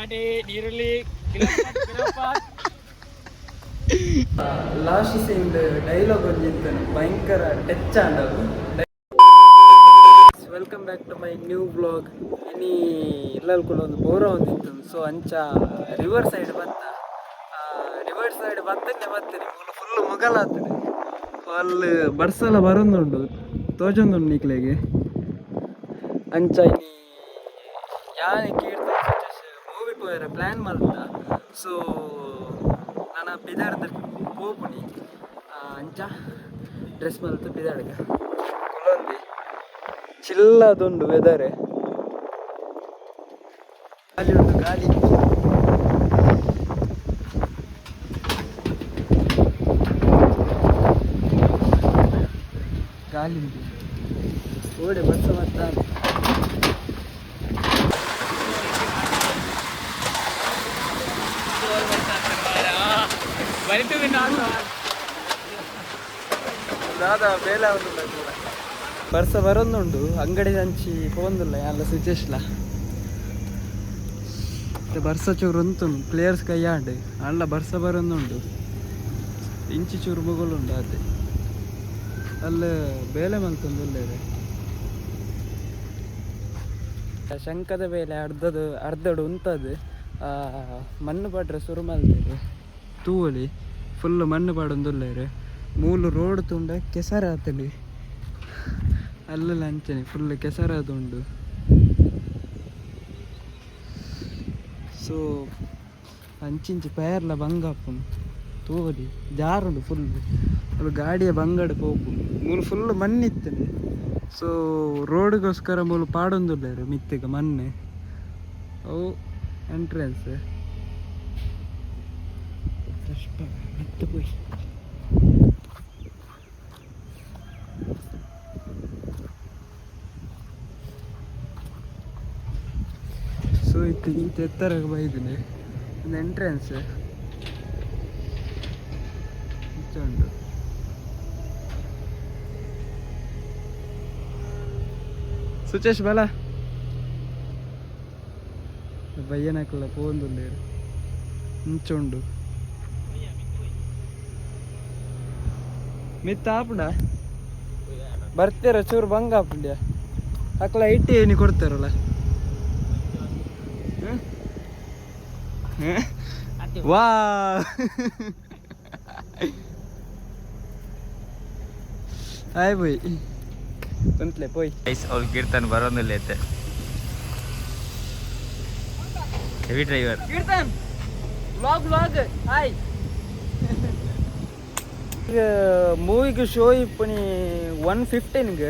ಬಟಾಟೆ ನೀರುಳ್ಳಿ last scene dialogue ಒಂದಿತ್ತು ಭಯಂಕರ ಟಚ್ ಆಂಡವು. Welcome back to my new blog. ಇನಿ ಇಲ್ಲಲ್ಲಿ ಕೂಡ ಒಂದು ಬೋರ ಒಂದಿತ್ತು. ಸೊ ಅಂಚ ರಿವರ್ ಸೈಡ್ ಬತ್ತನ್ನೇ ಬರ್ತೀನಿ ಫುಲ್ಲು ಮೊಗಲಾಗ್ತದೆ. ಅಲ್ಲಿ ಬರ್ಸಲ ಬರೋದುಂಡು ತೋಜೊಂದುಂಡು ನಿಕ್ಲೆಗೆ ಅಂಚ ಇನಿ ಯಾನೆ ಕೇಳ್ತಾರೆ ಮೂವಿ ಪೋಯರ ಪ್ಲ್ಯಾನ್ ಮಾಡ್ದ. ಸೊ ನಾನು ಬಿದಾರ್ದ ಹೋಗ್ಬಿಡಿ ಅಂಚ ಡ್ರೆಸ್ ಮಲ್ತು ಬಿದಾಡ್ಗ ಕುಲೊಂದಿ ಚಿಲ್ಲದುಂಡು ವೆದರ್. ಗಾಳಿ ಉಂಟು ಗಾಳಿ. ಗಾಳಿ ಉಂಟು ಓಡೆ ಬರ್ಸ ಬರ್ತಾನೆ. ಬೇಲೆ ಬರ್ಸ ಬರೋದುಂಡು ಅಂಗಡಿ ಹಂಚಿ ಹೋಂದಿಲ್ಲ ಎಲ್ಲ ಸಿಚುವೇಶನ್ಲ ಬರ್ಸ ಚೂರು ಉಂಟು ಪ್ಲೇಯರ್ಸ್ ಕೈಯಾಡು ಅಲ್ಲ ಬರ್ಸ ಬರೋದುಂಡು ಇಂಚಿ ಚೂರು ಬೊಗಲುಂಡು ಅದೇ ಅಲ್ಲಿ ಬೇಲೆ ಮಲ್ತೊಂದುಲ್ಲೇರೆ ಶಂಕದ ಬೇಲೆ ಅರ್ಧಡು ಉಂತದು ಮಣ್ಣು ಪಡ್ರೆ ಸುರು ಮಲ್ದೇರು ತೂವಲಿ ಫುಲ್ ಮಣ್ಣು ಪಾಡೊಂದುಲ್ಲೇರು. ಮೂಲು ರೋಡ್ ತುಂಡ ಕೆಸರಾತಲಿ ಅಲ್ಲೆಲ್ಲ ಅಂಚನೆ ಫುಲ್ ಕೆಸರಾದುಂಡು. ಸೊ ಅಂಚಿಂಚಿ ಪೇರ್ಲ ಬಂಗಾಪುನು ತೋಲಿ ಜಾರುಂಡು ಫುಲ್ ಅದು ಗಾಡಿಯ ಬಂಗಡ ಪೋಪು ಮೂಲು ಫುಲ್ ಮಣ್ಣಿತ್ತನೆ. ಸೊ ರೋಡ್ಗೋಸ್ಕರ ಮೂಲು ಪಾಡೊಂದುಲ್ಲೇರು ಮಿತ್ತಿಗೆ ಮಣ್ಣೆ ಅವು ಎಂಟ್ರೆನ್ಸ್ ಮೆತ್ತ ಪೋಯ್ ಸೊ ಇತ್ತು ಇಂತ ಎತ್ತರಗೆ ಬೈದಿನಿ ಒಂದು ಎಂಟ್ರೆನ್ಸ್ ಉಂಟು. ಸುಚೇಶ್ ಬಲ ಬಯ್ಯನಕಲ್ಲ ಪೋಂದುಲ್ಲೇರು ಇಂಚುಂಡು ಮಿತ್ತ ಆಪುಂಡ ಬರ್ತೀರ ಚೂರು ಬಂಗ ಆಪುಂಡ್ಯ ಅಕ್ಲ ಇಟ್ಟಿ ಏನಿ ಕೊಡ್ತಾರಲ್ಲ ವಾ ಆಯ್ ಪೋಯ್ ಕುಂತ್ಲೆ ಪೋಯ್ ಅವ್ರು ಕೀರ್ತನ್ ಬರೋದಿಲ್ಲ ಐತೆ heavy driver Keerthan vlog hi. ಈಗ ಮೂವಿಗೆ ಶೋ ಇಪ್ಪನಿ 1:15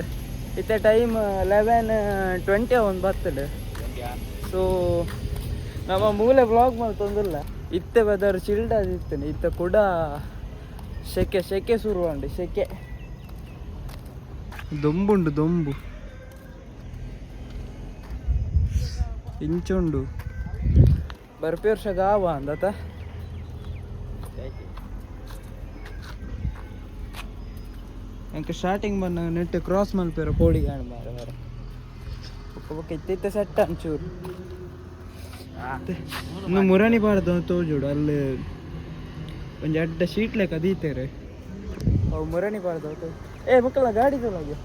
ಇತ್ತ ಟೈಮ್ 11:20 ಒಂದು ಬರ್ತದೆ. ಸೊ ನಮ್ಮ ಮೂಲೆ ವ್ಲಾಗ್ ಮಾಡ್ತೊಂದಿಲ್ಲ ಇತ್ತೆ ವೆದರ್ ಚಿಲ್ಡ್ ಆಗಿರ್ತೇನೆ. ಇತ್ತ ಕೂಡ ಶೆಕೆ ಶುರು ಉಂಡು ಶೆಕೆ ದೊಂಬುಂಡು ದೊಂಬು ಇಂಚುಂಡು ಬರ್ಪಿ ವರ್ಷ ಗಾವ ಅಂದತ ಎಂಕ ಸ್ಟಾರ್ಟಿಂಗ್ ಬಂದ ನೆಟ್ ಕ್ರಾಸ್ ಮಲ್ಪೇರ ಕೋಡಿ ಕಾಣ ಮಾರ ಮಾರ ಒಕ್ಕ ಇತ್ತಿತ್ತ ಸೆಟ್ ಅಂಚೂರು ಇನ್ನು ಮುರಾಣಿ ಬಾರ್ದು ತೋಜುಡು ಅಲ್ಲಿ ಒಂದು ಅಡ್ಡ ಶೀಟ್ ಲೆಕ್ಕ ಅದೀತೇರೆ ಅವು ಮುರಾಣಿ ಬಾರ್ದು ಏ ಮಕ್ಕಳ ಗಾಡಿ ತೊಳಗೆ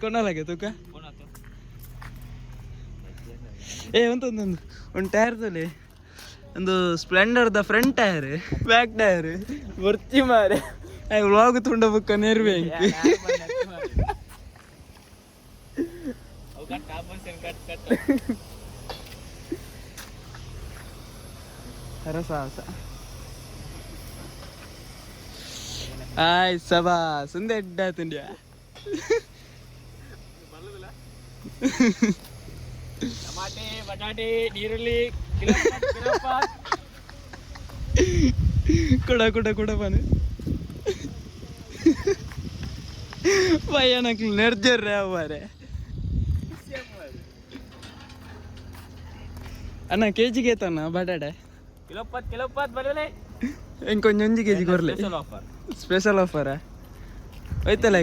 ಕೊನಾಲಾಗೆ ತೂಕ ಏ ಒಂದು ಟೈರ್ ತೊಲೆ ಒಂದು ಸ್ಪ್ಲೆಂಡರ್ದ ಫ್ರಂಟ್ ಟೈರ್ ಬ್ಯಾಕ್ ಟೈರ್ ಬರ್ತಿ ಮಾರೆ ವ್ಲಾಗ್ ತುಂಡ ಬುಕ್ಕ ನೆರ್ವೆ ಹರಸಾಹಸ ಆಯ್ ಸಬಾ ಸುಂದ ಎಡ್ಡ ತುಂಡ್ಯ ಟಮಾಟೆ ಬಟಾಟೆ ನೀರುಳ್ಳಿ ಕೂಡ ಪಾನು ಭಯಾನಕ್ ನೆರ್ಜರ್ರೆ ಅವರೆ ಅಣ್ಣ ಕೆಜಿಗೆ ಐತಣ್ಣ ಬಟಾಟೆ ಕಿಲೋ ಬರಲೇ ಇಂಕೊಂದು 1 kg ಕೊರ್ಲೆ ಸ್ಪೆಷಲ್ ಆಫರಾ ಹೋಯ್ತಲ್ಲ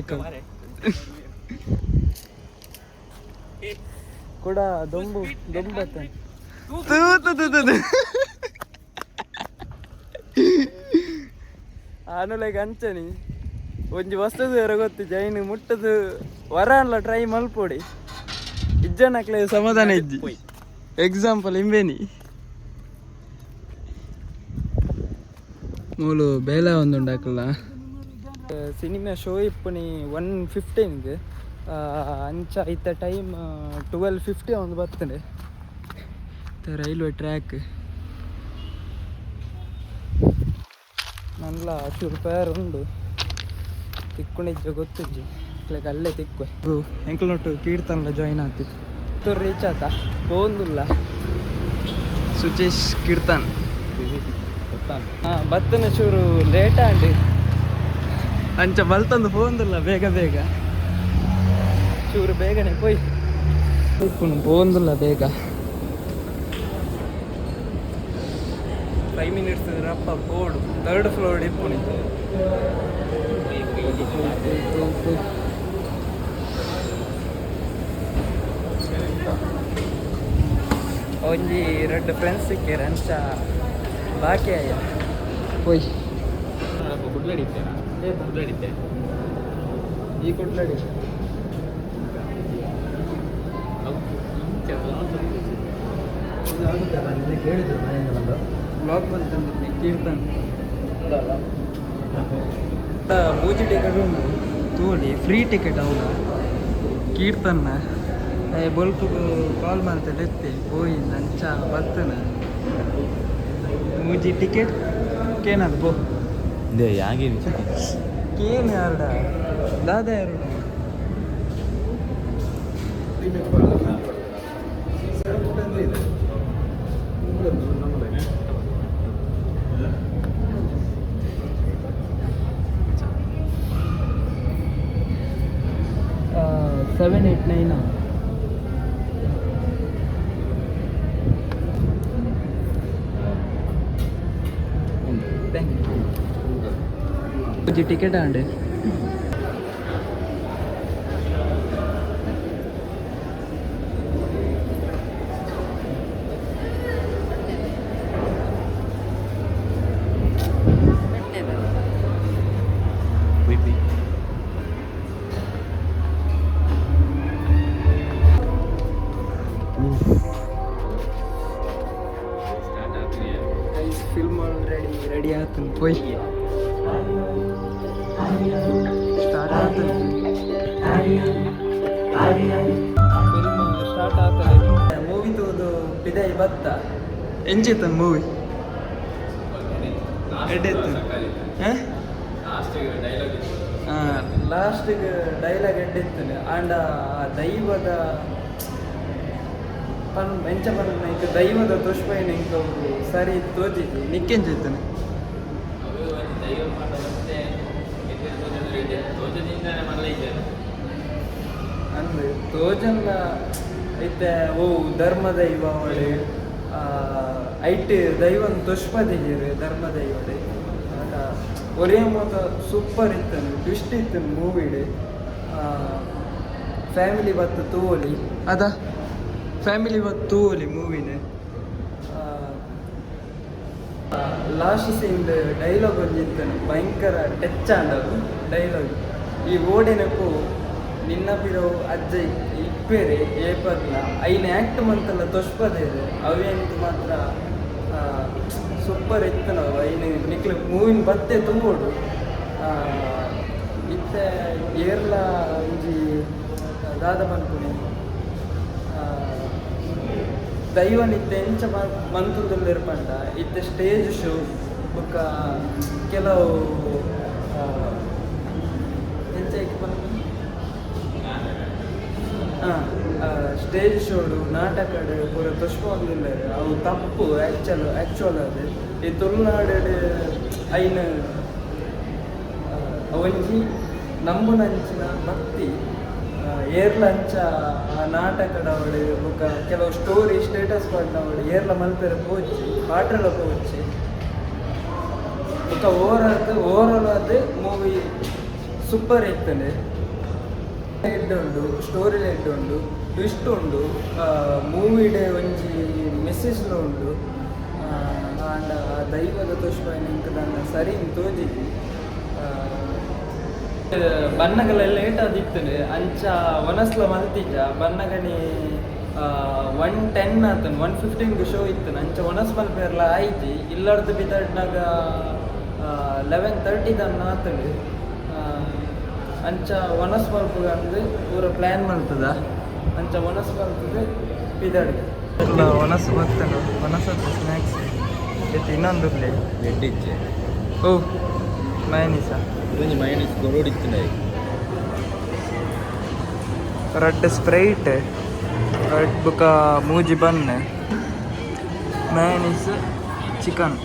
ಕೂಡ ದೊಂಬು ದೊಂಬತ್ತೆ ಆನಲೆಗೆ ಅಂಚನಿ ಒಂಜಿ ವಸ್ತುದು ಬೇರೆ ಗೊತ್ತು ಜೈನ್ ಮುಟ್ಟದು ವರ ಅಲ್ಲ ಟ್ರೈ ಮಲ್ಪೊಡಿ ಇಜ್ಜನಕ್ಲೆ ಸಮಾಧಾನ ಇಜ್ಜಿ ಎಕ್ಸಾಂಪಲ್ ಇಂಬೇನಿ ಮೂಲು ಬೇಲ ಒಂದುಂಡಾಕಲ್ಲ ಸಿನಿಮಾ ಶೋ ಇಪ್ಪುನಿ 1:15 ಅಂಚ ಇತ್ತ ಟೈಮ್ 12:50 ಒಂದು ಬರ್ತದೆ ರೈಲ್ವೆ ಟ್ರ್ಯಾಕ್ ನನ್ಲ ಚೂರು ಪೇರ್ ಉಂಡು ತಿಕ್ಕೊಂಡಿದ್ದೆ ಗೊತ್ತಿಜ್ಜಿ ಲೈಕ್ ಅಲ್ಲೇ ತಿಕ್ವೆ ಎಂಕಲ್ ನೋಟು ಕೀರ್ತನಲ್ಲ ಜಾಯಿನ್ ಆಗ್ತಿತ್ತು ರೀಚ್ ಆತ ಬೋಂದುಲ್ಲ ಸುಚೇಶ್ ಕೀರ್ತನ್ ಹಾಂ ಬತ್ತನ ಚೂರು ಲೇಟ್ ಆಂಡಿ ಅಂಚ ಬಲ್ತಂದು ಬೋಂದುಲ್ಲ ಬೇಗ ಬೇಗ ಚೂರು ಬೇಗನೆ ಕೊಯ್ ಬೋಂದುಲ್ಲ ಬೇಗ 5 minutes ರಪ್ಪ ಬೋರ್ಡು 3rd floor ಇಪ್ಪುನಿ ಒಂಜಿ 2 ಫ್ರೆಂಡ್ಸ್ ಸಿಕ್ಕಿರ ಅಂಚ ಬಾಕಿ ಆಯ್ಯ ಹೋಯ್ ಈ ಕೊಡ್ಲಾಡಿ ಬ್ಲಾಗ್ ಬಂತಂದ್ರೆ ಕೀರ್ತನ್ ಮೂಜಿ ಟಿಕೆಟ್ ಉಂಟು ತೋಡಿ ಫ್ರೀ ಟಿಕೆಟ್ ಅವನ ಕೀರ್ತನ್ನ ಬೊಲ್ಪು ಕಾಲ್ ಮಾಡ್ತೇನೆ ಎತ್ತಿ ಹೋಯ್ ನಂಚ ಬರ್ತನ ಮೂಜಿ ಟಿಕೆಟ್ ಕೇನದ ಬೋ ಯಾಕೆ ಕೇನ್ ಯಾರ್ಡ ದಾದ ಯಾರು $7, $8, $9 ಟಿಕೆಟ್ ಅಂಡೆ ಫಿಲ್ಮ್ ರೆಡಿ ಆಯ್ತು ಹೋಯ್ ಸ್ಟಾರ್ಟ್ ಆಯ್ತು ಫಿಲ್ಮ್ ಸ್ಟಾರ್ಟ್ ಆಗ್ತದೆ ಮೂವಿ ತೋದು ಬಿದಾಯಿ ಬತ್ತ ಎಂಜಿತ ಮೂವಿ ಎಡ್ಡೆತ್ತು ಲಾಸ್ಟಿಗೆ ಡೈಲಾಗ್ ಎಡ್ಡೆತ್ತಾನೆ ಆಂಡ ಆ ದೈವದ ಎಂಚ ಬಂದ ದೈವದ ತುಷ್ಪೈನ ಇಂಕ ಸರಿ ತೋಜಿದ್ದು ನಿಕ್ಕೆಂಜಿತ್ತಾನೆ ಅಂದ್ರೆ ತೋಜನ್ನ ಐತೆ ಓ ಧರ್ಮ ದೈವ ಅವಳೆ ಐಟ್ ದೈವನ್ ತುಷ್ಪದಿಗೆ ಧರ್ಮ ದೈವಡೆ ಒರೇ ಮೊತ್ತ ಸೂಪರ್ ಇತ್ತನು ಟ್ವಿಸ್ಟ್ ಇತ್ತನು ಮೂವಿಡೆ ಫ್ಯಾಮಿಲಿ ಬತ್ತು ತೂವಲಿ ಅದ ಫ್ಯಾಮಿಲಿ ಬತ್ತು ತೂವಲಿ ಮೂವಿನೇ ಲಾಸ್ಟ್ ಸೀನ್ ಡೈಲಾಗ್ ಒಂದು ಇತ್ತನು ಭಯಂಕರ ಟಚ್ ಆಂಡವು ಡೈಲಾಗ್ ಈ ಓಡೆನಕ್ಕೂ ನಿನ್ನ ಬಿರೋ ಅಜ್ಜ ಇಪ್ಪೇರೆ ಏಪರ್ಲ ಐನ ಆ್ಯಕ್ಟ್ ಮಂತಲ್ಲ ತೊಷ್ಪದೇ ಅವೇಂತ ಮಾತ್ರ ಸೂಪರ್ ಇತ್ತು ನಾವು ಐನು ನಿಕ್ಲು ಮೂವಿನ ಬತ್ತೆ ತುಂಬೋಡು ಇತ್ತೆ ಏರ್ಲ ಒಂಜಿ ದಾದ ಮನ್ಪುಣಿ ದೈವನ್ ಇತ್ತೆ ಎಂಚ ಮಂತುದಲ್ಲಿರ್ಪಂಡ ಇತ್ತೆ ಸ್ಟೇಜ್ ಶೋ ಬೊಕ್ಕ ಕೆಲವು ಎಂಚ ಸ್ಟೇಜ್ ಶೋಡು ನಾಟಕಡು ಪೂರ ತೊಷ್ಪೊಂದಿಲ್ಲ ಅವು ತಪ್ಪು ಆ್ಯಕ್ಚುವಲ್ ಅದು ಈ ತುಳುನಾಡು ಐನ ಒಂಜಿ ನಂಬುನಂಚಿನ ಭಕ್ತಿ ಏರ್ಲಂಚ ಆ ನಾಟಕದವಳು ಬೊಕ್ಕ ಕೆಲವು ಸ್ಟೋರಿ ಸ್ಟೇಟಸ್ ಪಡ್ನವಳು ಏರ್ಲ ಮಲ್ಪೆರ ಪೋಚಿ ಪಾಟ್ರಲ ಪೋಚಿ ಬೊಕ್ಕ ಓವರಾಲ್ ಅದು ಮೂವಿ ಸೂಪರ್ ಇರ್ತದೆ ಹೆಡ್ ಉಂಡು ಸ್ಟೋರಿ ಹೆಡ್ ಉಂಡು ಟ್ವಿಸ್ಟ್ ಉಂಡು ಮೂವಿಡೆ ಒಂಜಿ ಮೆಸೇಜ್ಲ ಉಂಡು ಆಂಡ ದೈವದ ತೋಷ್ಪಾಯಿನ ಇಂಕ ನನ್ನ ಸರಿ ತೋಜಿದ್ವಿ ಬಣ್ಣಗಳೆಲ್ಲ ಲೇಟ್ ಆದಿತ್ತು ಅಂಚ ಒನಸ್ಲ ಮಲ್ತಿದ್ದ ಬಣ್ಣಗನಿ 110 ಆತನು 115 ಶೋ ಇತ್ತು ಅಂಚ ಒನಸ್ ಮಲ್ಪೆರ್ಲ ಆಯ್ತು ಇಲ್ಲಡ್ದು ಬಿದ್ದಾಡ್ನಾಗ 11:30 ತನ್ನ ಆತನು ಅಂಚ ಒನಸ್ ಮಲ್ಪುಗ ಅಂದ್ರೆ ಪೂರ ಪ್ಲ್ಯಾನ್ ಮಾಡ್ತದ ಅಂಚ ಒನಸ್ ಮಲ್ಪುಗ ಬಿದ್ದಾಡ್ಗೆ ಎಲ್ಲ ಒನಸ್ ಬರ್ತನು ಒನಸತ್ತು ಸ್ನ್ಯಾಕ್ಸ್ ಇತ್ತು ಇನ್ನೊಂದು ಪ್ಲೇಟ್ ವೆಡ್ಡಿಚ್ಚೆ ಓ ಮಯನೀಸ ಇದೊಂದು ಮೈನಸ್ ಕೊರೋಡಿತ್ತು ರೆಡ್ ಸ್ಪ್ರೈಟ್ ರೆಡ್ ಬುಕ್ಕ ಮೂಜಿ ಬನ್ ಮಯನೀಸ್ ಚಿಕನ್